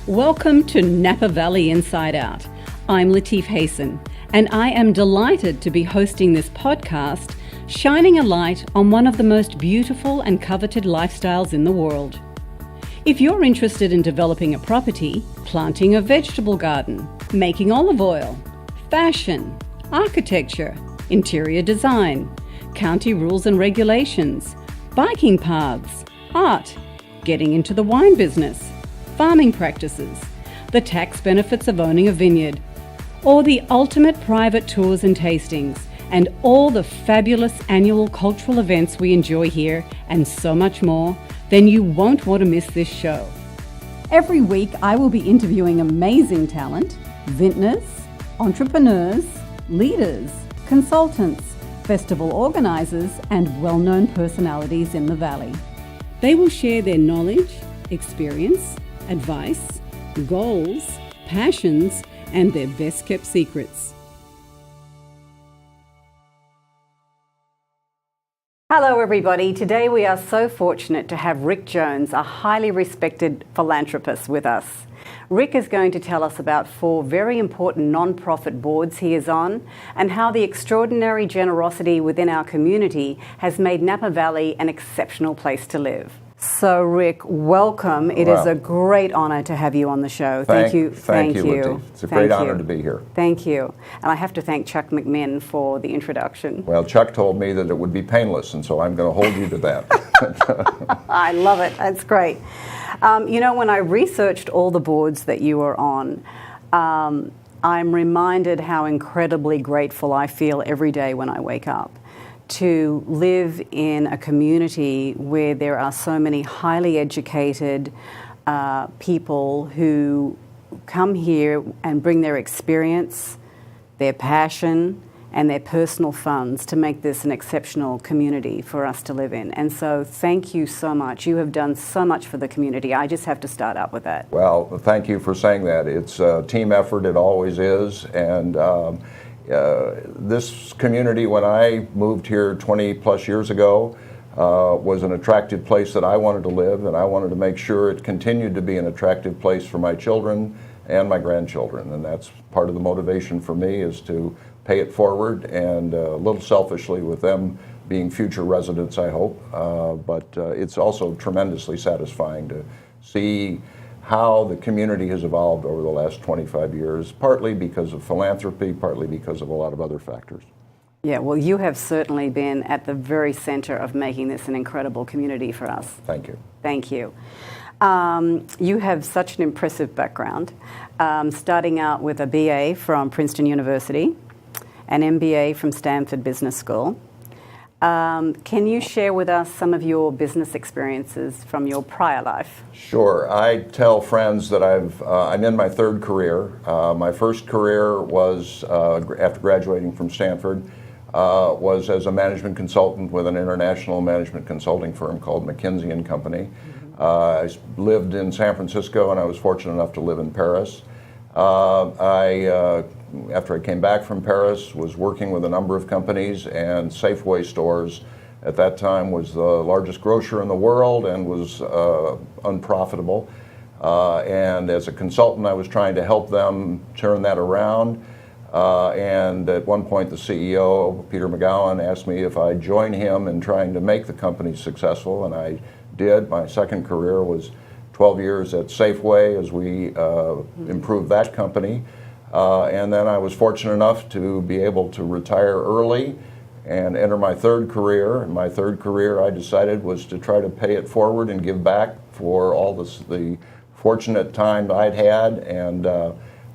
Welcome to Napa Valley Inside Out. I'm Latife Hayson, and I am delighted to be hosting this podcast, shining a light on one of the most beautiful and coveted lifestyles in the world. If you're interested in developing a property, planting a vegetable garden, making olive oil, fashion, architecture, interior design, county rules and regulations, biking paths, art, getting into the wine business, farming practices, the tax benefits of owning a vineyard, or the ultimate private tours and tastings, and all the fabulous annual cultural events we enjoy here, and so much more, then you won't want to miss this show. Every week I will be interviewing amazing talent, vintners, entrepreneurs, leaders, consultants, festival organizers, and well-known personalities in the Valley. They will share their knowledge, experience, advice, goals, passions, and their best-kept secrets. Hello everybody. Today we are so fortunate to have Rick Jones, a highly respected philanthropist, with us. Rick is going to tell us about 4 very important non-profit boards he is on and how the extraordinary generosity within our community has made Napa Valley an exceptional place to live. So Rick, welcome. It is a great honor to have you on the show. Thank you. Thank you, Latife. It's a great honor to be here. Thank you. And I have to thank Chuck McMinn for the introduction. Well, Chuck told me that it would be painless, and so I'm going to hold you to that. I love it. That's great. When I researched all the boards that you are on, I'm reminded how incredibly grateful I feel every day when I wake up to live in a community where there are so many highly educated people who come here and bring their experience, their passion, and their personal funds to make this an exceptional community for us to live in. And so thank you so much. You have done so much for the community. I just have to start out with that. Well, thank you for saying that. It's a team effort, it always is. And this community, when I moved here 20 plus years ago, was an attractive place that I wanted to live, and I wanted to make sure it continued to be an attractive place for my children and my grandchildren. And that's part of the motivation for me, is to pay it forward, and a little selfishly with them being future residents, I hope. But it's also tremendously satisfying to see how the community has evolved over the last 25 years, partly because of philanthropy, partly because of a lot of other factors. Yeah, well, you have certainly been at the very center of making this an incredible community for us. Thank you. Thank you. You have such an impressive background, starting out with a BA from Princeton University, an MBA from Stanford Business School. Can you share with us some of your business experiences from your prior life? Sure. I tell friends that I'm in my 3rd career. My first career was, after graduating from Stanford, was as a management consultant with an international management consulting firm called McKinsey & Company. I lived in San Francisco, and I was fortunate enough to live in Paris. After I came back from Paris, was working with a number of companies, and Safeway stores at that time was the largest grocer in the world and was unprofitable. And as a consultant, I was trying to help them turn that around. And at one point, the CEO, Peter McGowan, asked me if I'd join him in trying to make the company successful, and I did. My second career was 12 years at Safeway as we improved that company. And then I was fortunate enough to be able to retire early and enter my 3rd career. And my 3rd career, I decided, was to try to pay it forward and give back for all the fortunate time I'd had. And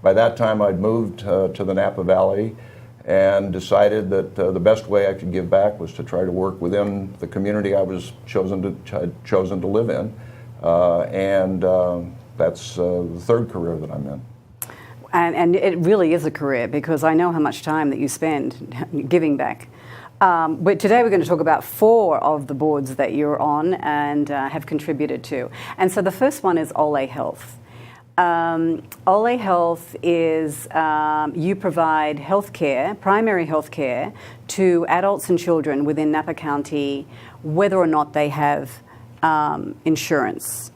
by that time, I'd moved to the Napa Valley and decided that the best way I could give back was to try to work within the community I was chosen to live in. And that's the 3rd career that I'm in. And it really is a career, because I know how much time that you spend giving back. But today we're going to talk about 4 of the boards that you're on and have contributed to. And so the first one is Ole Health. Ole Health is, you provide healthcare, primary healthcare, to adults and children within Napa County, whether or not they have insurance.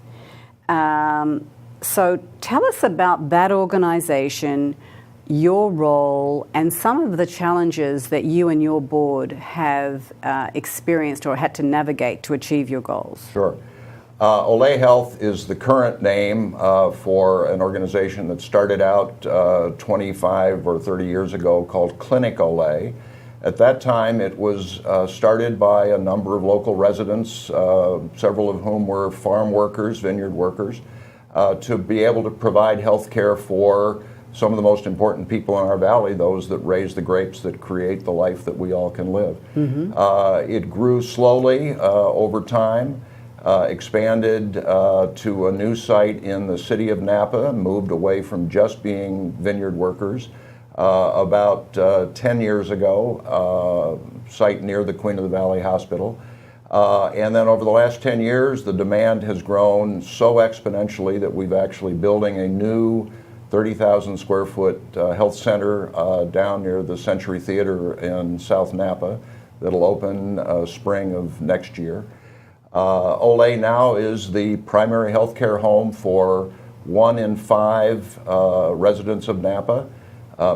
So tell us about that organization, your role, and some of the challenges that you and your board have experienced or had to navigate to achieve your goals. Sure. Ole Health is the current name for an organization that started out 25 or 30 years ago called Clinic Ole. At that time, it was started by a number of local residents, several of whom were farm workers, vineyard workers, to be able to provide health care for some of the most important people in our valley, those that raise the grapes that create the life that we all can live. It grew slowly over time. Expanded to a new site in the city of Napa, moved away from just being vineyard workers about 10 years ago, site near the Queen of the Valley Hospital. And then over the last 10 years, the demand has grown so exponentially that we've actually building a new 30,000 square foot health center down near the Century Theater in South Napa that'll open spring of next year. Ole now is the primary healthcare home for 1 in 5 residents of Napa,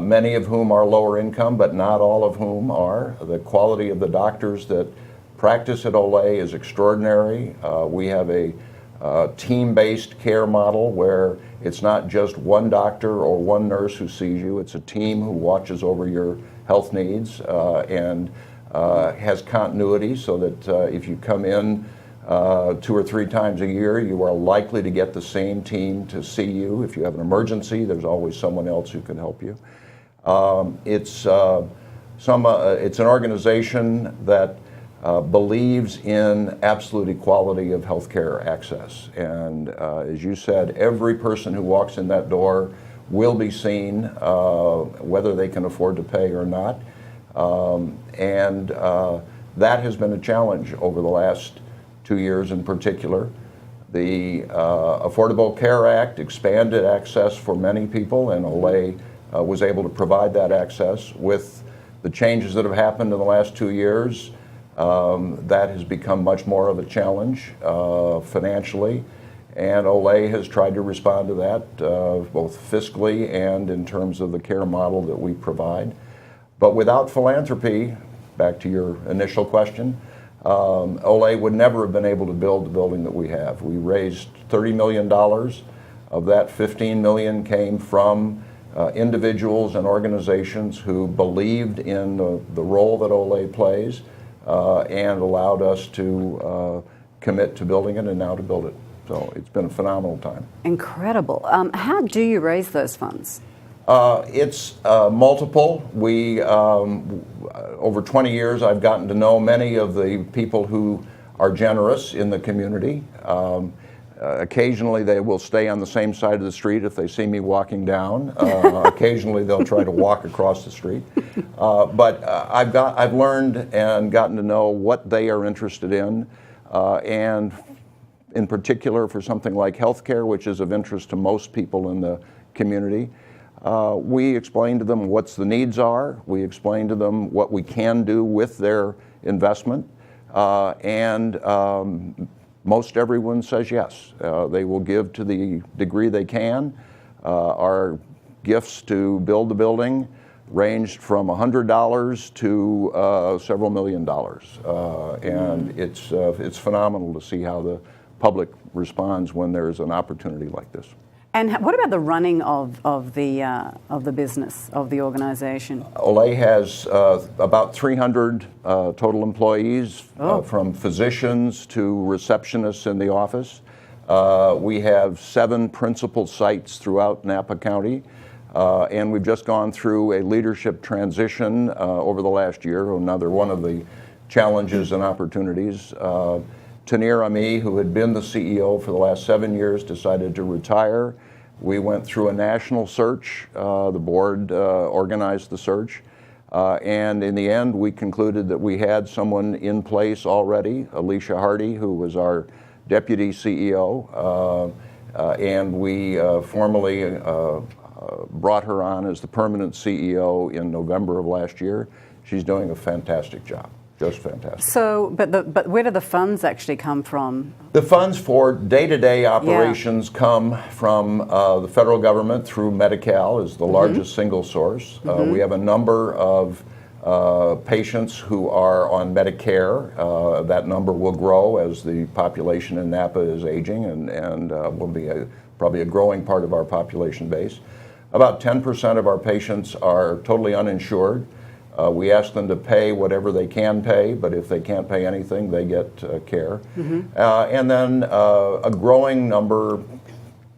many of whom are lower income, but not all of whom are. The quality of the doctors that practice at Ole is extraordinary. We have a team-based care model where it's not just one doctor or one nurse who sees you, it's a team who watches over your health needs and has continuity so that if you come in 2 or 3 times a year, you are likely to get the same team to see you. If you have an emergency, there's always someone else who can help you. It's an organization that believes in absolute equality of healthcare access. And as you said, every person who walks in that door will be seen, whether they can afford to pay or not. That has been a challenge over the last 2 years in particular. The Affordable Care Act expanded access for many people, and Ole was able to provide that access. With the changes that have happened in the last 2 years, that has become much more of a challenge financially, and Ole has tried to respond to that both fiscally and in terms of the care model that we provide. But without philanthropy, back to your initial question, Ole would never have been able to build the building that we have. We raised $30 million. Of that, $15 million came from individuals and organizations who believed in the role that Ole plays and allowed us to commit to building it and now to build it. So it's been a phenomenal time. Incredible. How do you raise those funds? It's multiple. We, over 20 years, I've gotten to know many of the people who are generous in the community. Occasionally they will stay on the same side of the street if they see me walking down. Occasionally they'll try to walk across the street. But I've learned and gotten to know what they are interested in, and in particular for something like healthcare, which is of interest to most people in the community. We explain to them what the needs are. We explain to them what we can do with their investment. Most everyone says yes. They will give to the degree they can. Our gifts to build the building ranged from $100 to several million dollars. And it's phenomenal to see how the public responds when there's an opportunity like this. And what about the running of the business, of the organization? Ole has about 300 total employees, from physicians to receptionists in the office. We have 7 principal sites throughout Napa County, and we've just gone through a leadership transition over the last year, another one of the challenges and opportunities. Tanir Ami, who had been the CEO for the last 7 years, decided to retire. We went through a national search. The board organized the search. And in the end, we concluded that we had someone in place already, Alicia Hardy, who was our deputy CEO. And we formally brought her on as the permanent CEO in November of last year. She's doing a fantastic job. Just fantastic. So, but where do the funds actually come from? The funds for day-to-day operations come from the federal government through Medi-Cal is the largest single source. We have a number of patients who are on Medicare. That number will grow as the population in Napa is aging and will be probably a growing part of our population base. About 10% of our patients are totally uninsured. We ask them to pay whatever they can pay, but if they can't pay anything, they get care. And then a growing number,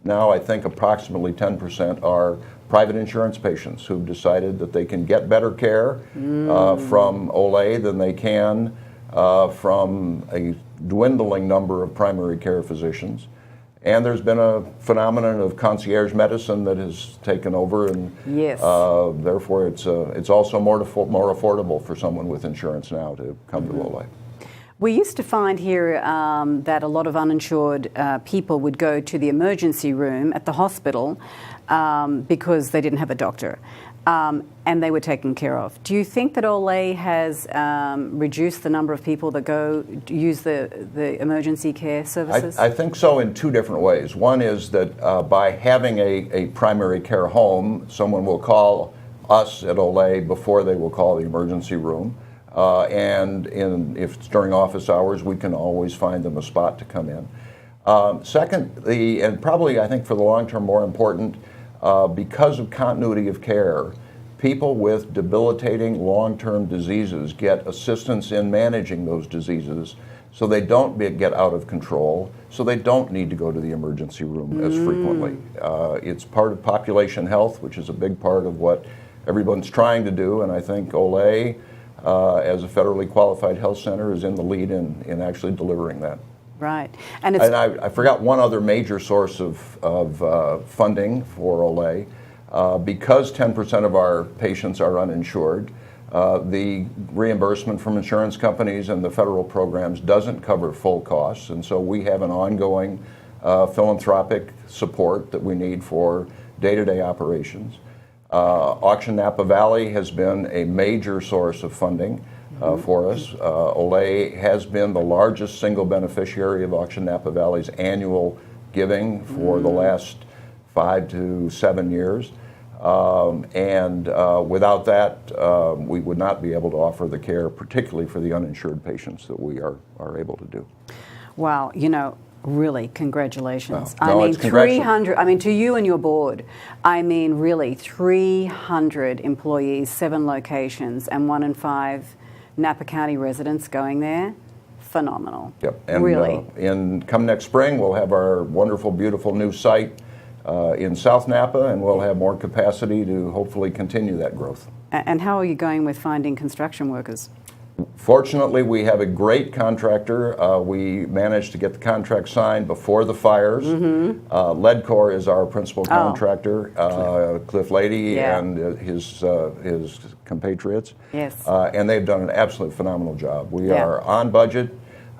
now I think approximately 10%, are private insurance patients who've decided that they can get better care from Ole than they can from a dwindling number of primary care physicians. And there's been a phenomenon of concierge medicine that has taken over, and therefore it's also more affordable for someone with insurance now to come to Ole. We used to find here that a lot of uninsured people would go to the emergency room at the hospital because they didn't have a doctor. And they were taken care of. Do you think that Ole has reduced the number of people that go use the emergency care services? I think so in two different ways. One is that by having a primary care home, someone will call us at Ole before they will call the emergency room. And if it's during office hours, we can always find them a spot to come in. Secondly, and probably I think for the long term more important, because of continuity of care, people with debilitating long-term diseases get assistance in managing those diseases so they don't get out of control, so they don't need to go to the emergency room as frequently. It's part of population health, which is a big part of what everyone's trying to do, and I think Ole, as a federally qualified health center, is in the lead in actually delivering that. Right. And I forgot one other major source of funding for Ole. Because 10% of our patients are uninsured, the reimbursement from insurance companies and the federal programs doesn't cover full costs, and so we have an ongoing philanthropic support that we need for day-to-day operations. Auction Napa Valley has been a major source of funding for us. Ole has been the largest single beneficiary of Auction Napa Valley's annual giving for the last 5 to 7 years. Without that, we would not be able to offer the care, particularly for the uninsured patients, that we are able to do. Wow, really, congratulations. No, I mean, 300, to you and your board, really, 300 employees, 7 locations, and 1 in 5 Napa County residents going there. Phenomenal. Yep. And really. Come next spring, we'll have our wonderful, beautiful new site in South Napa, and we'll have more capacity to hopefully continue that growth. And how are you going with finding construction workers? Fortunately, we have a great contractor. We managed to get the contract signed before the fires. Leadcore is our principal contractor, Cliff Lady and his compatriots. Yes. And they've done an absolutely phenomenal job. We are on budget.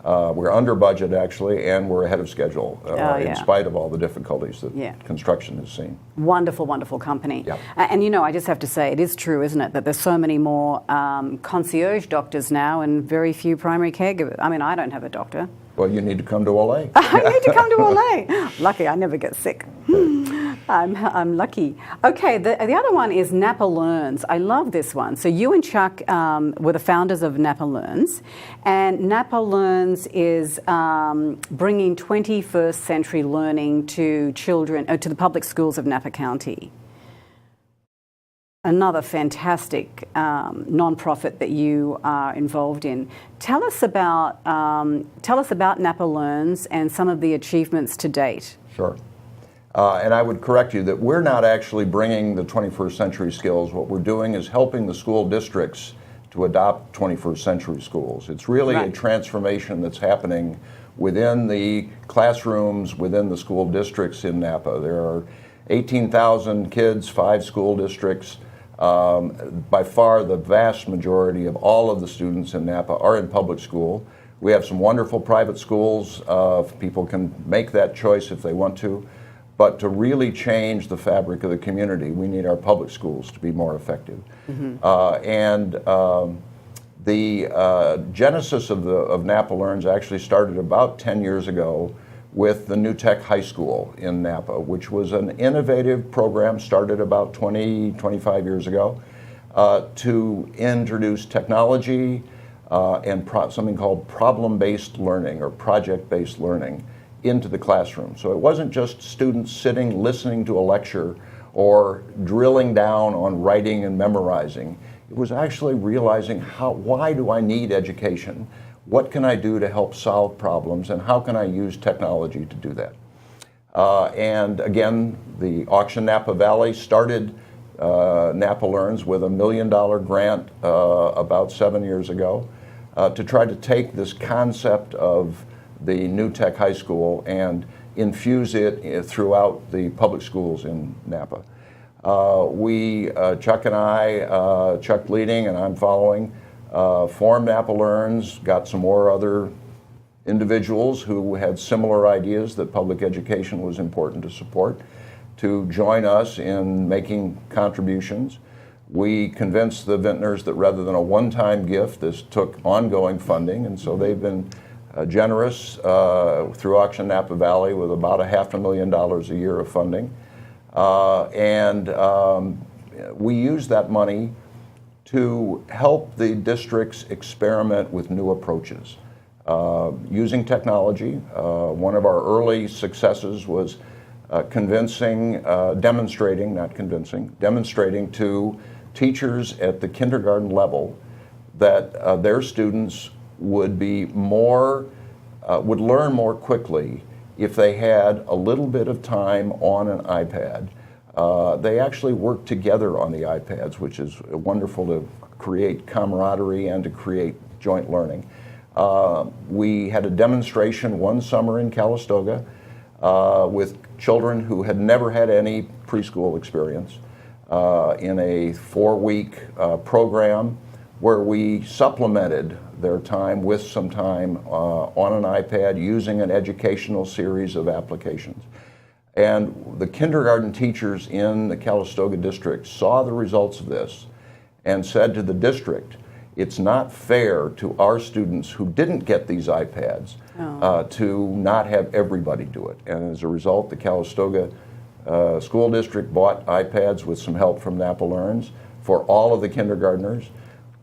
We're under budget, actually, and we're ahead of schedule in spite of all the difficulties that construction has seen. Wonderful, wonderful company. Yep. And I just have to say, it is true, isn't it, that there's so many more concierge doctors now and very few primary caregivers. I don't have a doctor. Well, you need to come to Ole. I need to come to Ole. Lucky, I never get sick. I'm lucky. Okay, the other one is Napa Learns. I love this one. So you and Chuck were the founders of Napa Learns, and Napa Learns is bringing 21st century learning to children, to the public schools of Napa County. Another fantastic nonprofit that you are involved in. Tell us about Napa Learns and some of the achievements to date. Sure. And I would correct you that we're not actually bringing the 21st century skills. What we're doing is helping the school districts to adopt 21st century schools. It's really a transformation that's happening within the classrooms, within the school districts in Napa. There are 18,000 kids, 5 school districts. By far the vast majority of all of the students in Napa are in public school. We have some wonderful private schools. People can make that choice if they want to. But to really change the fabric of the community, we need our public schools to be more effective. The genesis of Napa Learns actually started about 10 years ago with the New Tech High School in Napa, which was an innovative program started about 25 years ago to introduce technology and something called problem-based learning or project-based learning into the classroom. So it wasn't just students sitting listening to a lecture or drilling down on writing and memorizing. It was actually realizing why do I need education? What can I do to help solve problems, and how can I use technology to do that? And again, the Auction Napa Valley started Napa Learns with $1 million grant about 7 years ago to try to take this concept of the New Tech High School and infuse it throughout the public schools in Napa. Chuck and I, Chuck leading and I'm following, formed Napa Learns, got some more other individuals who had similar ideas that public education was important to support to join us in making contributions. We convinced the vintners that rather than a one-time gift, this took ongoing funding, and so they've been generous through Auction Napa Valley with about $500,000 a year of funding. We use that money to help the districts experiment with new approaches. Using technology, one of our early successes was demonstrating to teachers at the kindergarten level that their students would learn more quickly if they had a little bit of time on an iPad. They actually work together on the iPads, which is wonderful to create camaraderie and to create joint learning. We had a demonstration one summer in Calistoga with children who had never had any preschool experience in a 4-week program where we supplemented their time with some time on an iPad using an educational series of applications. And the kindergarten teachers in the Calistoga district saw the results of this and said to the district, it's not fair to our students who didn't get these iPads to not have everybody do it. And as a result, the Calistoga school district bought iPads with some help from Napa Learns for all of the kindergartners.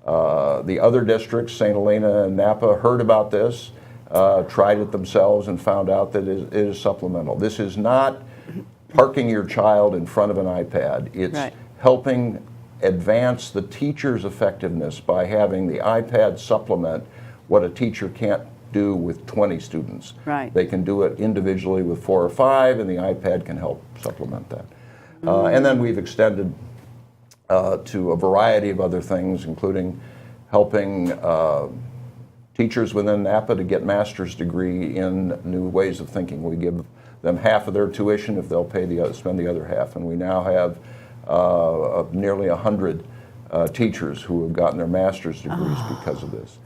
The other districts, St. Helena and Napa, heard about this, tried it themselves, and found out that it is supplemental. This is not parking your child in front of an iPad. It's helping advance the teacher's effectiveness by having the iPad supplement what a teacher can't do with 20 students. Right. They can do it individually with 4 or 5, and the iPad can help supplement that. And then we've extended to a variety of other things, including helping teachers within Napa to get master's degree in new ways of thinking. We give them half of their tuition if they'll spend the other half, and we now have nearly 100 teachers who have gotten their master's degrees because of this.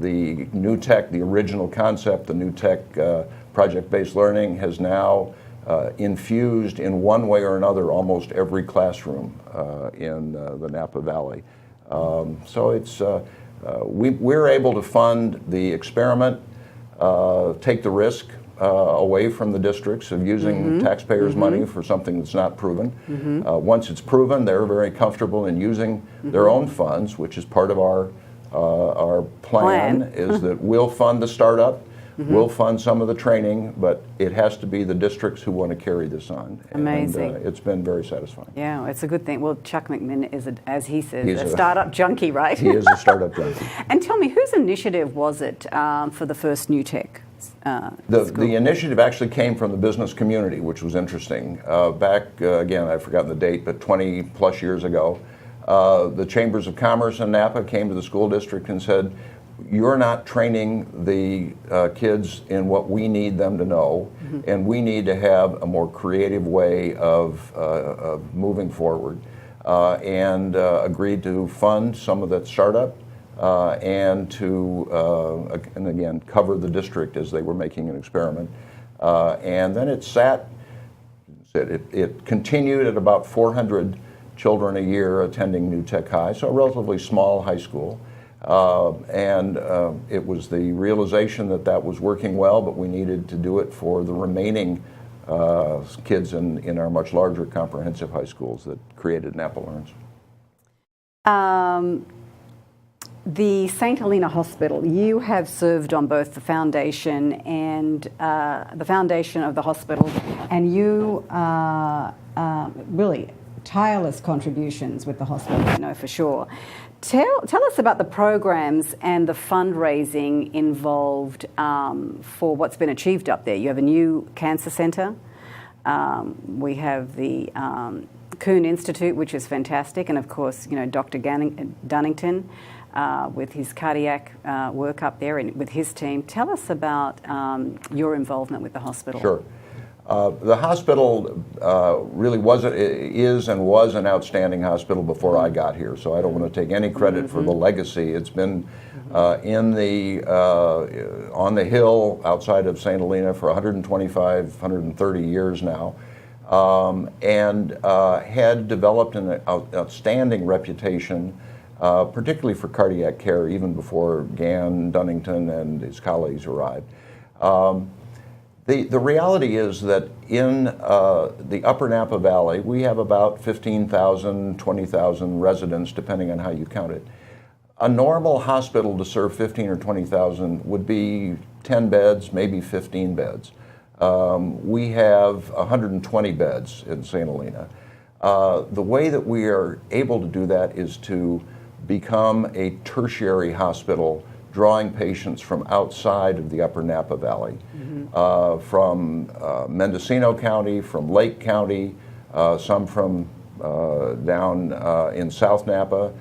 The New Tech, the original concept, the New Tech project-based learning has now infused in one way or another almost every classroom in the Napa Valley. So it's we're able to fund the experiment, take the risk away from the districts of using taxpayers' money for something that's not proven. Once it's proven, they're very comfortable in using their own funds, which is part of our plan. Is that we'll fund the startup, we'll fund some of the training, but it has to be the districts who want to carry this on. Amazing. And it's been very satisfying. Yeah, it's a good thing. Well, Chuck McMinn is, as he says, a startup junkie, right? He is a startup junkie. And tell me, whose initiative was it for the first New Tech? The initiative actually came from the business community, which was interesting. Back, again, I've forgotten the date, but 20 plus years ago, the Chambers of Commerce in Napa came to the school district and said, you're not training the kids in what we need them to know, and we need to have a more creative way of moving forward, and agreed to fund some of that startup and to, and again, cover the district as they were making an experiment. And then it continued at about 400 children a year attending New Tech High, so a relatively small high school. It was the realization that that was working well, but we needed to do it for the remaining kids in our much larger comprehensive high schools that created Napa Learns. The St. Helena Hospital, you have served on both the foundation and the foundation of the hospital, and you really tireless contributions with the hospital, I know for sure. Tell us about the programs and the fundraising involved for what's been achieved up there. You have a new cancer centre. We have the Kuhn Institute, which is fantastic, and of course, you know, Dr. Dunnington with his cardiac work up there and with his team. Tell us about your involvement with the hospital. Sure. The hospital really is and was an outstanding hospital before I got here, so I don't want to take any credit for the legacy. It's been on the hill outside of St. Helena for 125, 130 years now, and had developed an outstanding reputation, particularly for cardiac care, even before Gan Dunnington and his colleagues arrived. The reality is that in the upper Napa Valley, we have about 15,000, 20,000 residents, depending on how you count it. A normal hospital to serve 15 or 20,000 would be 10 beds, maybe 15 beds. We have 120 beds in St. Helena. The way that we are able to do that is to become a tertiary hospital, drawing patients from outside of the upper Napa Valley, from Mendocino County, from Lake County, some from down in South Napa.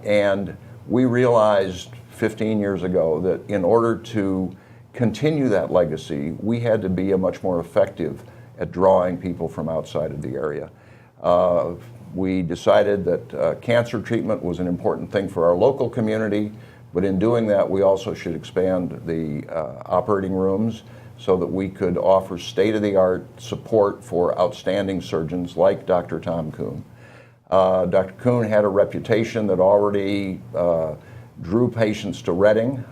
And we realized 15 years ago that in order to continue that legacy, we had to be much more effective at drawing people from outside of the area. We decided that cancer treatment was an important thing for our local community, but in doing that, we also should expand the operating rooms so that we could offer state-of-the-art support for outstanding surgeons like Dr. Tom Kuhn. Dr. Kuhn had a reputation that already drew patients to Reading,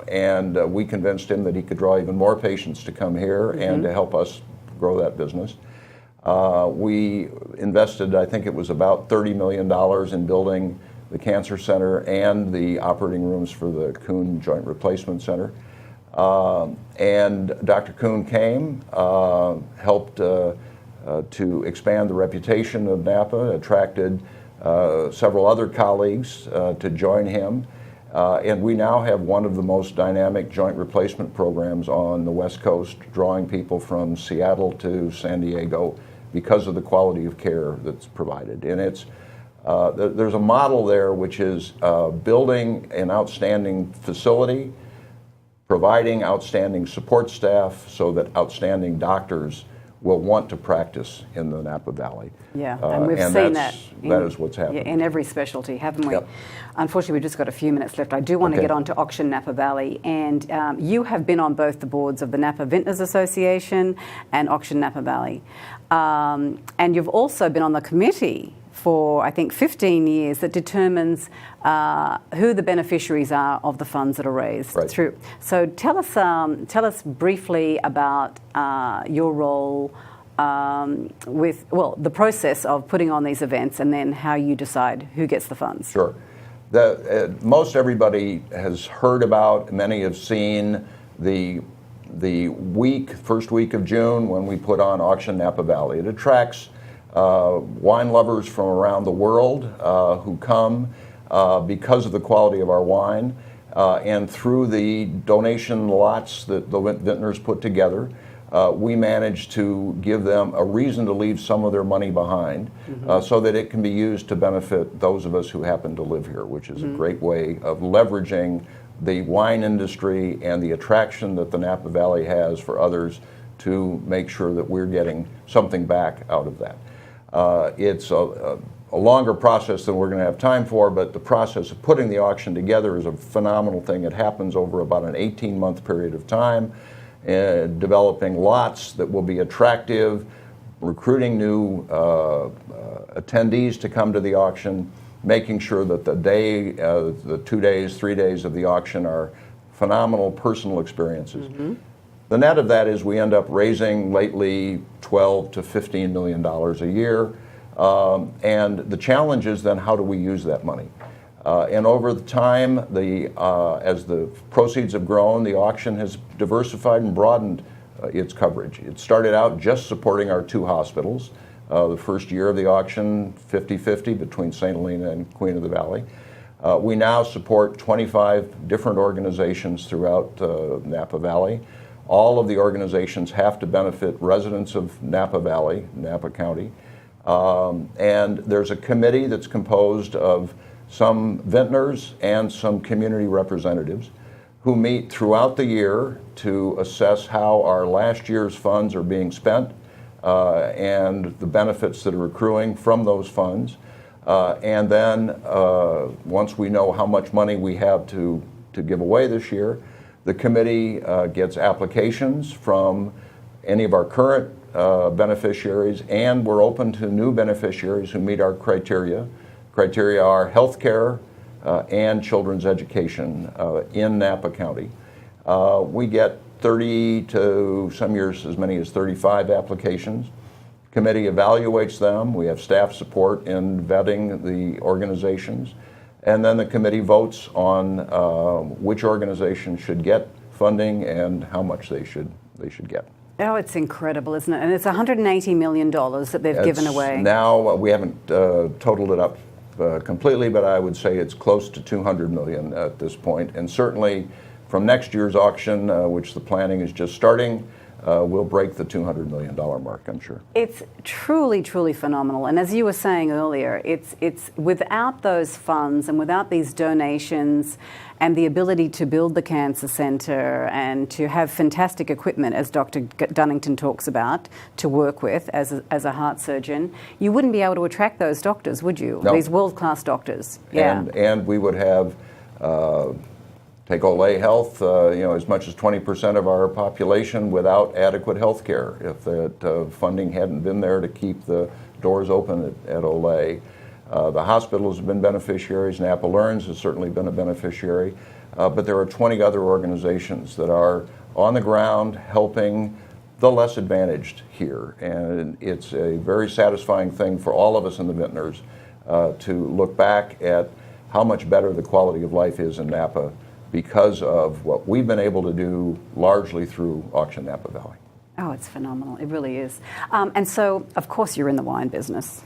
and we convinced him that he could draw even more patients to come here and to help us grow that business. We invested, I think it was about $30 million in building the Cancer Center and the operating rooms for the Kuhn Joint Replacement Center. And Dr. Kuhn came, helped to expand the reputation of Napa, attracted several other colleagues to join him. And we now have one of the most dynamic joint replacement programs on the West Coast, drawing people from Seattle to San Diego because of the quality of care that's provided. And it's there's a model there which is building an outstanding facility, providing outstanding support staff so that outstanding doctors will want to practice in the Napa Valley. Yeah, and we've seen that. That is what's happening. Yeah, in every specialty, haven't we? Yep. Unfortunately, we've just got a few minutes left. I do want to get on to Auction Napa Valley, and you have been on both the boards of the Napa Vintners Association and Auction Napa Valley. And you've also been on the committee for, I think, 15 years that determines who the beneficiaries are of the funds that are raised through. So tell us briefly about your role with, well, the process of putting on these events and then how you decide who gets the funds. Sure. Most everybody has heard about, many have seen the first week of June when we put on Auction Napa Valley. It attracts wine lovers from around the world who come because of the quality of our wine, and through the donation lots that the vintners put together, we manage to give them a reason to leave some of their money behind so that it can be used to benefit those of us who happen to live here, which is a great way of leveraging the wine industry and the attraction that the Napa Valley has for others to make sure that we're getting something back out of that. It's a longer process than we're going to have time for, but the process of putting the auction together is a phenomenal thing. It happens over about an 18-month period of time, developing lots that will be attractive, recruiting new attendees to come to the auction, making sure that the day, the 2 days, 3 days of the auction are phenomenal personal experiences. The net of that is we end up raising lately $12 to $15 million a year. And the challenge is then how do we use that money? And over the time, as the proceeds have grown, the auction has diversified and broadened its coverage. It started out just supporting our 2 hospitals. The first year of the auction, 50-50 between St. Helena and Queen of the Valley. We now support 25 different organizations throughout Napa Valley. All of the organizations have to benefit residents of Napa Valley, Napa County. And there's a committee that's composed of some vintners and some community representatives who meet throughout the year to assess how our last year's funds are being spent and the benefits that are accruing from those funds. And then once we know how much money we have to give away this year, the committee gets applications from any of our current beneficiaries, and we're open to new beneficiaries who meet our criteria. Criteria are healthcare and children's education in Napa County. We get 30 to some years as many as 35 applications. Committee evaluates them. We have staff support in vetting the organizations. And then the committee votes on which organization should get funding and how much they should get. Oh, it's incredible, isn't it? And it's $180 million that they've given away. Now, we haven't totaled it up completely, but I would say it's close to $200 million at this point. And certainly from next year's auction, which the planning is just starting, we'll break the $200 million mark, I'm sure. It's truly, truly phenomenal. And as you were saying earlier, it's without those funds and without these donations and the ability to build the cancer center and to have fantastic equipment, as Dr. Dunnington talks about, to work with as a heart surgeon, you wouldn't be able to attract those doctors, would you? No. These world-class doctors. Yeah. And we would have, take Ole Health, as much as 20% of our population without adequate health care if that funding hadn't been there to keep the doors open at Ole. The hospitals have been beneficiaries. Napa Learns has certainly been a beneficiary. But there are 20 other organizations that are on the ground helping the less advantaged here. And it's a very satisfying thing for all of us in the vintners to look back at how much better the quality of life is in Napa because of what we've been able to do largely through Auction Napa Valley. Oh, it's phenomenal. It really is. And so, of course, you're in the wine business.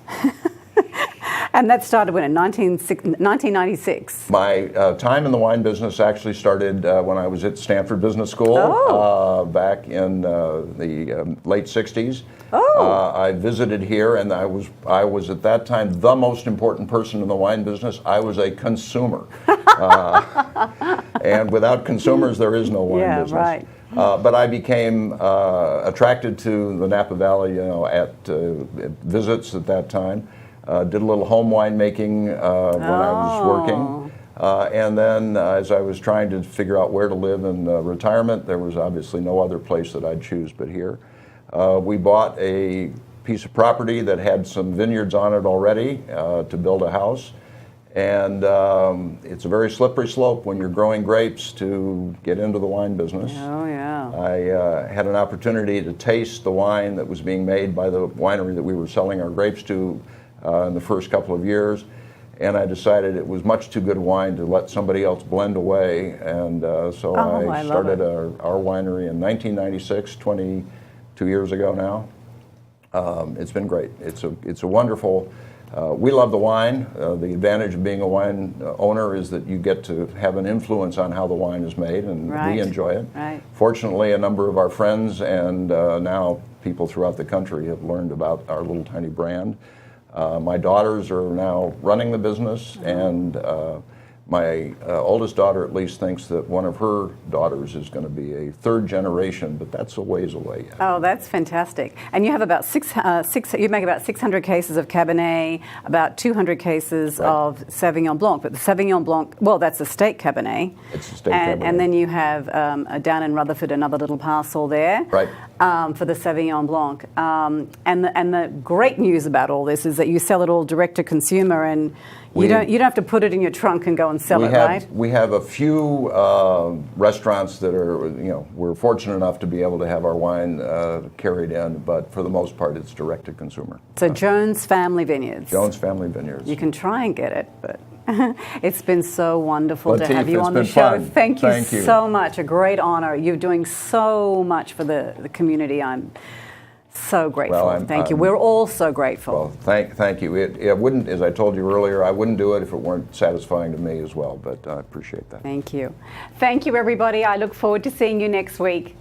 And that started when, in 1996? My time in the wine business actually started when I was at Stanford Business School back in the late 60s. I visited here, and I was at that time the most important person in the wine business. I was a consumer. And without consumers, there is no wine business. Right. But I became attracted to the Napa Valley, at visits at that time. Did a little home winemaking when I was working. And then as I was trying to figure out where to live in retirement, there was obviously no other place that I'd choose but here. We bought a piece of property that had some vineyards on it already to build a house. And it's a very slippery slope when you're growing grapes to get into the wine business. Oh, yeah. I had an opportunity to taste the wine that was being made by the winery that we were selling our grapes to in the first couple of years, and I decided it was much too good wine to let somebody else blend away, and so I started our winery in 1996, 22 years ago now. It's been great. It's a wonderful. We love the wine. The advantage of being a wine owner is that you get to have an influence on how the wine is made, and we enjoy it. Right. Fortunately, a number of our friends and now people throughout the country have learned about our little tiny brand. My daughters are now running the business, and my oldest daughter at least thinks that one of her daughters is going to be a third generation, but that's a ways away yet. Oh, that's fantastic. And you have about you make about 600 cases of Cabernet, about 200 cases of Sauvignon Blanc. But the Sauvignon Blanc, well, that's a state Cabernet. It's a state Cabernet. And then you have down in Rutherford, another little parcel there. Right. for the Sauvignon Blanc. And the great news about all this is that you sell it all direct to consumer, and you don't have to put it in your trunk and go and sell it, right? We have a few restaurants that are, we're fortunate enough to be able to have our wine carried in, but for the most part, it's direct to consumer. So Jones Family Vineyards. Jones Family Vineyards. You can try and get it, but it's been so wonderful Latife, to have you on the been show. fun. Thank you Thank you so much. A great honor. You're doing so much for the community. I'm so grateful. Well, thank you. We're all so grateful. Well, thank you. It wouldn't, as I told you earlier, I wouldn't do it if it weren't satisfying to me as well, but I appreciate that. Thank you. Thank you, everybody. I look forward to seeing you next week.